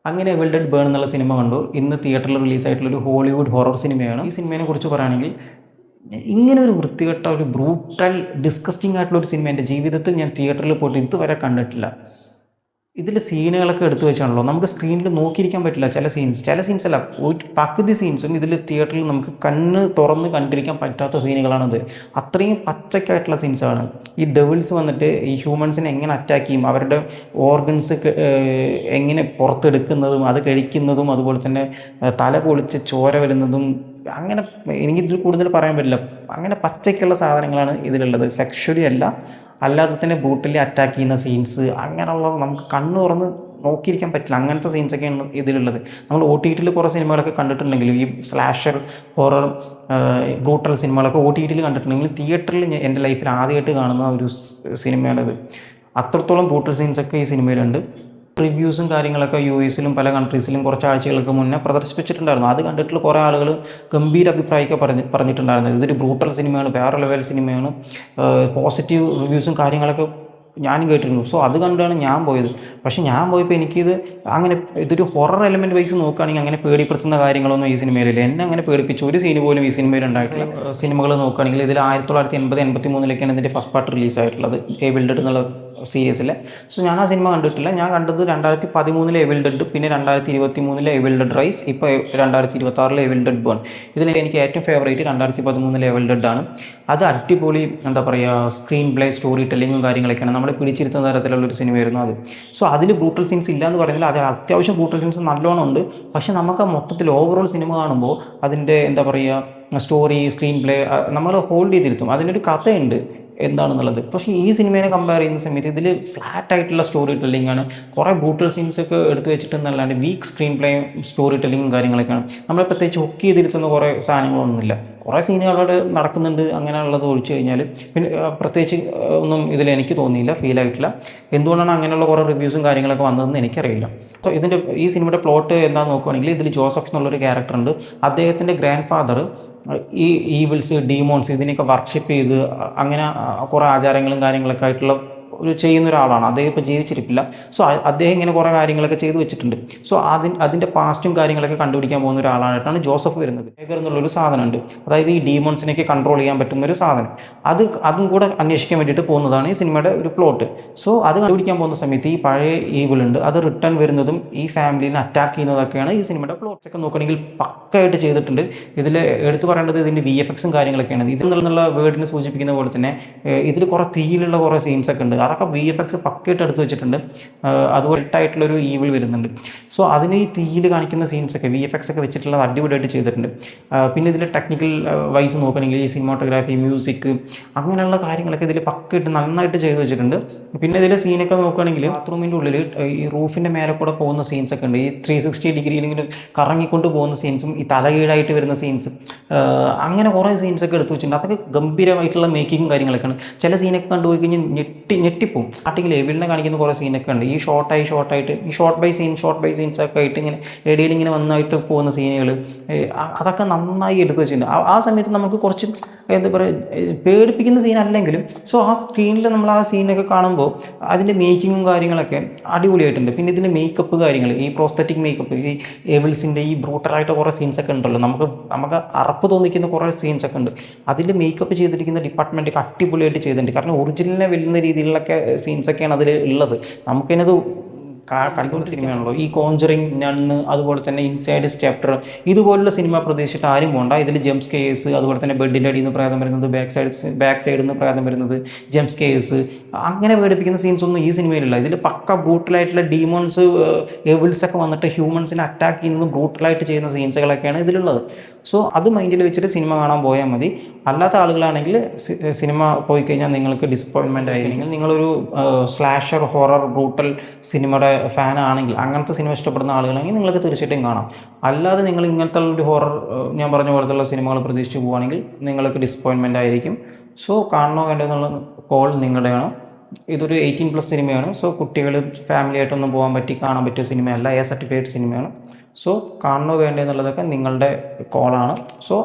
അങ്ങനെ എവിൽ dead burn എന്നുള്ള cinema കണ്ടു. ഇന്ന് തിയേറ്ററിൽ റിലീസായിട്ടുള്ളൊരു ഹോളിവുഡ് ഹൊറർ സിനിമയാണ്. ഈ സിനിമയെ കുറിച്ച് പറയുകയാണെങ്കിൽ ഇങ്ങനെ ഒരു വൃത്തികെട്ട ഒരു ബ്രൂട്ടൽ ഡിസ്കസ്റ്റിംഗ് ആയിട്ടുള്ള ഒരു സിനിമ എൻ്റെ ജീവിതത്തിൽ ഞാൻ തിയേറ്ററിൽ പോയിട്ട് ഇതുവരെ കണ്ടിട്ടില്ല. ഇതിൽ സീനുകളൊക്കെ എടുത്തു വെച്ചാണല്ലോ നമുക്ക് സ്ക്രീനിൽ നോക്കിയിരിക്കാൻ പറ്റില്ല. ചില സീൻസ് അല്ല, ഒരു പകുതി സീൻസും ഇതിൽ തിയേറ്ററിൽ നമുക്ക് കണ്ണ് തുറന്ന് കണ്ടിരിക്കാൻ പറ്റാത്ത സീനുകളാണത്. അത്രയും പച്ചക്കായിട്ടുള്ള സീൻസാണ്. ഈ ഡെവിൾസ് വന്നിട്ട് ഈ ഹ്യൂമൻസിനെ എങ്ങനെ അറ്റാക്ക് ചെയ്യും, അവരുടെ ഓർഗൻസ് എങ്ങനെ പുറത്തെടുക്കുന്നതും അത് കഴിക്കുന്നതും, അതുപോലെ തന്നെ തല പൊളിച്ച് ചോര വരുന്നതും, അങ്ങനെ എനിക്കിതിൽ കൂടുതൽ പറയാൻ പറ്റില്ല. അങ്ങനെ പച്ചയ്ക്കുള്ള സാധനങ്ങളാണ് ഇതിലുള്ളത്. സെക്ഷലി അല്ല, അല്ലാതെ തന്നെ ബ്രൂട്ടലി അറ്റാക്ക് ചെയ്യുന്ന സീൻസ്, അങ്ങനെയുള്ള നമുക്ക് കണ്ണ് തുറന്ന് നോക്കിയിരിക്കാൻ പറ്റില്ല. അങ്ങനത്തെ സീൻസൊക്കെയാണ് ഇതിലുള്ളത്. നമ്മൾ ഒ ടി ടിയിൽ കുറേ സിനിമകളൊക്കെ കണ്ടിട്ടുണ്ടെങ്കിലും, ഈ സ്ലാഷർ ഹൊറർ ബ്രൂട്ടൽ സിനിമകളൊക്കെ ഒ ടി ടിയിൽ കണ്ടിട്ടുണ്ടെങ്കിലും, തിയേറ്ററിൽ എൻ്റെ ലൈഫിൽ ആദ്യമായിട്ട് കാണുന്ന ഒരു സിനിമയാണിത്. അത്രത്തോളം ബ്രൂട്ടൽ സീൻസൊക്കെ ഈ സിനിമയിലുണ്ട്. റിവ്യൂസും കാര്യങ്ങളൊക്കെ യു എസിലും പല കൺട്രീസിലും കുറച്ച് ആഴ്ചകൾക്ക് മുന്നേ പ്രദർശിപ്പിച്ചിട്ടുണ്ടായിരുന്നു. അത് കണ്ടിട്ടുള്ള കുറേ ആളുകൾ ഗംഭീര അഭിപ്രായമൊക്കെ പറഞ്ഞിട്ടുണ്ടായിരുന്നു. ഇതൊരു ബ്രൂട്ടൽ സിനിമയാണ്, വേറെ ലെവൽ സിനിമയാണ്, പോസിറ്റീവ് റിവ്യൂസും കാര്യങ്ങളൊക്കെ ഞാനും കേട്ടിരുന്നു. സോ അത് കണ്ടാണ് ഞാൻ പോയത്. പക്ഷേ ഞാൻ പോയപ്പോൾ എനിക്കിത് അങ്ങനെ ഇതൊരു ഹൊറർ എലമെൻറ്റ് വൈസ് നോക്കുകയാണെങ്കിൽ അങ്ങനെ പേടിപ്പെടുത്തുന്ന കാര്യങ്ങളൊന്നും ഈ സിനിമയിലില്ല. എന്നെ അങ്ങനെ പേടിപ്പിച്ച ഒരു സീന് പോലും ഈ സിനിമയിൽ ഉണ്ടായിട്ടില്ല. സിനിമകൾ നോക്കുകയാണെങ്കിൽ ഇതിൽ 1983 ഇതിൻ്റെ ഫസ്റ്റ് പാർട്ട് റിലീസായിട്ടുള്ളത്, എവിൽ ഡെഡ് എന്നുള്ള സീരീസിലെ. സോ ഞാൻ ആ സിനിമ കണ്ടിട്ടില്ല. ഞാൻ കണ്ടത് 2013 എവിൽ ഡെഡ്, പിന്നെ 2023 എവിൽ ഡെഡ് റൈസ്, ഇപ്പോൾ 2026 എവിൽ ഡെഡ് ബേൺ. ഇതിൽ എനിക്ക് ഏറ്റവും ഫേവറേറ്റ് 2013 എവിൽ ഡെഡ് ആണ്. അത് അടിപൊളി, എന്താ പറയുക, സ്ക്രീൻ പ്ലേ, സ്റ്റോറി ടെല്ലിങ്ങും കാര്യങ്ങളൊക്കെയാണ്. നമ്മളെ പിടിച്ചിരുത്തുന്ന തരത്തിലുള്ളൊരു സിനിമയായിരുന്നു അത്. സോ അതിൽ ബ്രൂട്ടൽ സീൻസ് ഇല്ല എന്ന് പറയുന്നില്ല, അതിൽ അത്യാവശ്യം ബ്രൂട്ടൽ സീൻസ് നല്ലോണം ഉണ്ട്. പക്ഷേ നമുക്ക് മൊത്തത്തിൽ ഓവറോൾ സിനിമ കാണുമ്പോൾ അതിൻ്റെ, എന്താ പറയുക, സ്റ്റോറി, സ്ക്രീൻ പ്ലേ നമ്മൾ ഹോൾഡ് ചെയ്തിരുത്തും. അതിനൊരു കഥയുണ്ട് എന്താണെന്നുള്ളത്. പക്ഷേ ഈ സിനിമയെ കമ്പയർ ചെയ്യുന്ന സമയത്ത് ഇതിൽ ഫ്ലാറ്റ് ആയിട്ടുള്ള സ്റ്റോറി ടെല്ലിംഗ് ആണ്. കുറേ ബ്രൂട്ടൽ സീൻസൊക്കെ എടുത്ത് വെച്ചിട്ടെന്നല്ലാണ്ട് വീക്ക് സ്ക്രീൻ പ്ലേയും സ്റ്റോറി ടെല്ലിങ്ങും കാര്യങ്ങളൊക്കെയാണ്. നമ്മൾ പ്രത്യേകിച്ച് ഹുക്ക് ചെയ്തിരുത്തുന്ന കുറേ സാധനങ്ങളൊന്നുമില്ല. കുറേ സീനുകളോട് നടക്കുന്നുണ്ട്, അങ്ങനെയുള്ളത് ഒഴിച്ചു കഴിഞ്ഞാൽ പിന്നെ പ്രത്യേകിച്ച് ഒന്നും ഇതിൽ എനിക്ക് തോന്നിയില്ല, ഫീൽ ആയിട്ടില്ല. എന്തുകൊണ്ടാണ് അങ്ങനെയുള്ള കുറേ റിവ്യൂസും കാര്യങ്ങളൊക്കെ വന്നതെന്ന് എനിക്കറിയില്ല. സോ ഈ സിനിമയുടെ പ്ലോട്ട് എന്താണെന്ന് നോക്കുകയാണെങ്കിൽ, ഇതിൽ ജോസഫ് എന്നുള്ളൊരു ക്യാരക്ടറുണ്ട്. അദ്ദേഹത്തിൻ്റെ ഗ്രാൻഡ് ഫാദർ ഈ ഈവിൾസ്, ഡീമോൺസ് ഇതിനെയൊക്കെ വർഷിപ്പ് ചെയ്ത് അങ്ങനെ കുറേ ആചാരങ്ങളും കാര്യങ്ങളൊക്കെ ആയിട്ടുള്ള ചെയ്യുന്ന ഒരാളാണ്. അദ്ദേഹം ഇപ്പോൾ ജീവിച്ചിരിപ്പില്ല. സോ അദ്ദേഹം ഇങ്ങനെ കുറേ കാര്യങ്ങളൊക്കെ ചെയ്തു വെച്ചിട്ടുണ്ട്. സോ അതിൻ്റെ പാസ്റ്റും കാര്യങ്ങളൊക്കെ കണ്ടുപിടിക്കാൻ പോകുന്ന ഒരാളായിട്ടാണ് ജോസഫ് വരുന്നത്. ഏഗർ എന്നുള്ളൊരു സാധനമുണ്ട്, അതായത് ഈ ഡീമോൺസിനെയൊക്കെ കൺട്രോൾ ചെയ്യാൻ പറ്റുന്ന ഒരു സാധനം. അതും കൂടെ അന്വേഷിക്കാൻ വേണ്ടിയിട്ട് പോകുന്നതാണ് ഈ സിനിമയുടെ ഒരു പ്ലോട്ട്. സോ അത് കണ്ടുപിടിക്കാൻ പോകുന്ന സമയത്ത് ഈ പഴയ ഈവിളുണ്ട്, അത് റിട്ടേൺ വരുന്നതും ഈ ഫാമിലിനെ അറ്റാക്ക് ചെയ്യുന്നതൊക്കെയാണ് ഈ സിനിമയുടെ പ്ലോട്ട്സ് ഒക്കെ നോക്കുകയാണെങ്കിൽ പക്കായിട്ട് ചെയ്തിട്ടുണ്ട്. ഇതിൽ എടുത്തു പറയേണ്ടത് ഇതിൻ്റെ VFX കാര്യങ്ങളൊക്കെയാണ്. ഇതിൽ നിന്നുള്ള വേർഡിനെ സൂചിപ്പിക്കുന്ന പോലെ തന്നെ ഇതിൽ കുറേ തീയിലുള്ള കുറേ സീൻസൊക്കെ ഉണ്ട്. അതൊക്കെ VFX പക്കയായിട്ട് എടുത്ത് വെച്ചിട്ടുണ്ട്. അതുപോലെ ആയിട്ടുള്ളൊരു ഈവിൾ വരുന്നുണ്ട്. സോ അതിന് ഈ തീയിൽ കാണിക്കുന്ന സീൻസൊക്കെ VFX ഒക്കെ വെച്ചിട്ടുള്ളത് അടിപൊളിയായിട്ട് ചെയ്തിട്ടുണ്ട്. പിന്നെ ഇതിൽ ടെക്നിക്കൽ വൈസ് നോക്കുകയാണെങ്കിൽ ഈ സിനിമാറ്റോഗ്രാഫി, മ്യൂസിക്, അങ്ങനെയുള്ള കാര്യങ്ങളൊക്കെ ഇതിൽ പക്കയായിട്ട് നന്നായിട്ട് ചെയ്ത് വെച്ചിട്ടുണ്ട്. പിന്നെ ഇതിലെ സീനൊക്കെ നോക്കുകയാണെങ്കിൽ ബാത്റൂമിൻ്റെ ഉള്ളിൽ ഈ റൂഫിൻ്റെ മേലെ കൂടെ പോകുന്ന സീൻസൊക്കെ ഉണ്ട്. ഈ 360 ഡിഗ്രിയിൽ ഇങ്ങനെ കറങ്ങിക്കൊണ്ട് പോകുന്ന സീൻസും ഈ തലകീഴായിട്ട് വരുന്ന സീൻസ്, അങ്ങനെ കുറേ സീൻസൊക്കെ എടുത്ത് വെച്ചിട്ടുണ്ട്. അതൊക്കെ ഗംഭീരമായിട്ടുള്ള മേക്കിങ്ങും കാര്യങ്ങളൊക്കെയാണ്. ചില സീനൊക്കെ കണ്ടുപോയി കഴിഞ്ഞാൽ ഞെട്ടിപ്പോവും. സ്റ്റാർട്ടിങ്ങിൽ എവിലിനെ കാണിക്കുന്ന കുറേ സീനൊക്കെ ഉണ്ട്. ഈ ഷോർട്ടായിട്ട് ഈ ഷോർട്ട് ബൈ സീൻസ് ഒക്കെ ആയിട്ട് ഇങ്ങനെ ഇടയിൽ ഇങ്ങനെ വന്നായിട്ട് പോകുന്ന സീനുകൾ, അതൊക്കെ നന്നായി എടുത്ത് വെച്ചിട്ടുണ്ട്. ആ സമയത്ത് നമുക്ക് കുറച്ച്, എന്താ പറയുക, പേടിപ്പിക്കുന്ന സീൻ അല്ലെങ്കിലും സോ ആ സ്ക്രീനിൽ നമ്മൾ ആ സീനൊക്കെ കാണുമ്പോൾ അതിൻ്റെ മേക്കിങ്ങും കാര്യങ്ങളൊക്കെ അടിപൊളിയായിട്ടുണ്ട്. പിന്നെ ഇതിൻ്റെ മേക്കപ്പ് കാര്യങ്ങൾ, ഈ പ്രോസ്തറ്റിക് മേക്കപ്പ്, ഈ എവിൾസിൻ്റെ ഈ ബ്രൂട്ടലായിട്ട് കുറേ സീൻസൊക്കെ ഉണ്ടല്ലോ, നമുക്ക് അറപ്പ് തോന്നിക്കുന്ന കുറേ സീൻസൊക്കെ ഉണ്ട്. അതിൽ മേക്കപ്പ് ചെയ്തിരിക്കുന്ന ഡിപ്പാർട്ട്മെൻറ്റൊക്കെ അടിപൊളിയായിട്ട് ചെയ്തിട്ടുണ്ട്. കാരണം ഒറിജിനലിനെ വെല്ലുന്ന രീതിയിലുള്ളൊക്കെ സീൻസൊക്കെയാണ് അതിൽ ഉള്ളത്. നമുക്കതിനത് കണ്ടുള്ള സിനിമയാണല്ലോ ഈ കോഞ്ചറിങ്, നണ്ണ്, അതുപോലെ തന്നെ ഇൻസൈഡ് ചാപ്റ്റർ, ഇതുപോലുള്ള സിനിമ പ്രതീക്ഷിച്ചിട്ട് ആരും പോകണ്ട. ഇതിൽ ജംപ് സ്കെയേഴ്സ്, അതുപോലെ തന്നെ ബെഡിൻ്റെ അടിയിൽ നിന്ന് പ്രേതം വരുന്നത്, ബാക്ക് സൈഡിൽ നിന്ന് പ്രേതം വരുന്നത്, ജംപ് സ്കെയേഴ്സ്, അങ്ങനെ പേടിപ്പിക്കുന്ന സീൻസ് ഒന്നും ഈ സിനിമയിലില്ല. ഇതിൽ പക്ക ബ്രൂട്ടലായിട്ടുള്ള ഡീമോൺസ്, എവിൾസൊക്കെ വന്നിട്ട് ഹ്യൂമൻസിനെ അറ്റാക്ക് ചെയ്യുന്നതും ബ്രൂട്ടലായിട്ട് ചെയ്യുന്ന സീൻസുകളൊക്കെയാണ് ഇതിലുള്ളത്. സോ അത് മൈൻഡിൽ വെച്ചിട്ട് സിനിമ കാണാൻ പോയാൽ മതി. അല്ലാത്ത ആളുകളാണെങ്കിൽ സിനിമ പോയി കഴിഞ്ഞാൽ നിങ്ങൾക്ക് ഡിസപ്പോയിൻമെൻ്റ് ആയിരിക്കും. നിങ്ങളൊരു സ്ലാഷർ, ഹൊറർ, ബ്രൂട്ടൽ സിനിമയുടെ ഫാനാണെങ്കിൽ, അങ്ങനത്തെ സിനിമ ഇഷ്ടപ്പെടുന്ന ആളുകളാണെങ്കിൽ നിങ്ങൾക്ക് തീർച്ചയായിട്ടും കാണാം. അല്ലാതെ നിങ്ങൾ ഇങ്ങനത്തെ ഒരു ഹൊറർ, ഞാൻ പറഞ്ഞ പോലത്തുള്ള സിനിമകൾ പ്രതീക്ഷിച്ച് പോവുകയാണെങ്കിൽ നിങ്ങൾക്ക് ഡിസപ്പോയിൻമെൻ്റ് ആയിരിക്കും. സോ കാണണോ വേണ്ടതെന്നുള്ള കോൾ നിങ്ങളുടെയാണ്. ഇതൊരു 18+ സിനിമയാണ്. സോ കുട്ടികൾ ഫാമിലി ആയിട്ടൊന്നും കാണാൻ പറ്റിയ സിനിമയല്ല, A സർട്ടിഫൈഡ് സിനിമയാണ്. സോ കാണണോ വേണ്ടതെന്നുള്ളതൊക്കെ നിങ്ങളുടെ കോളാണ്. സോ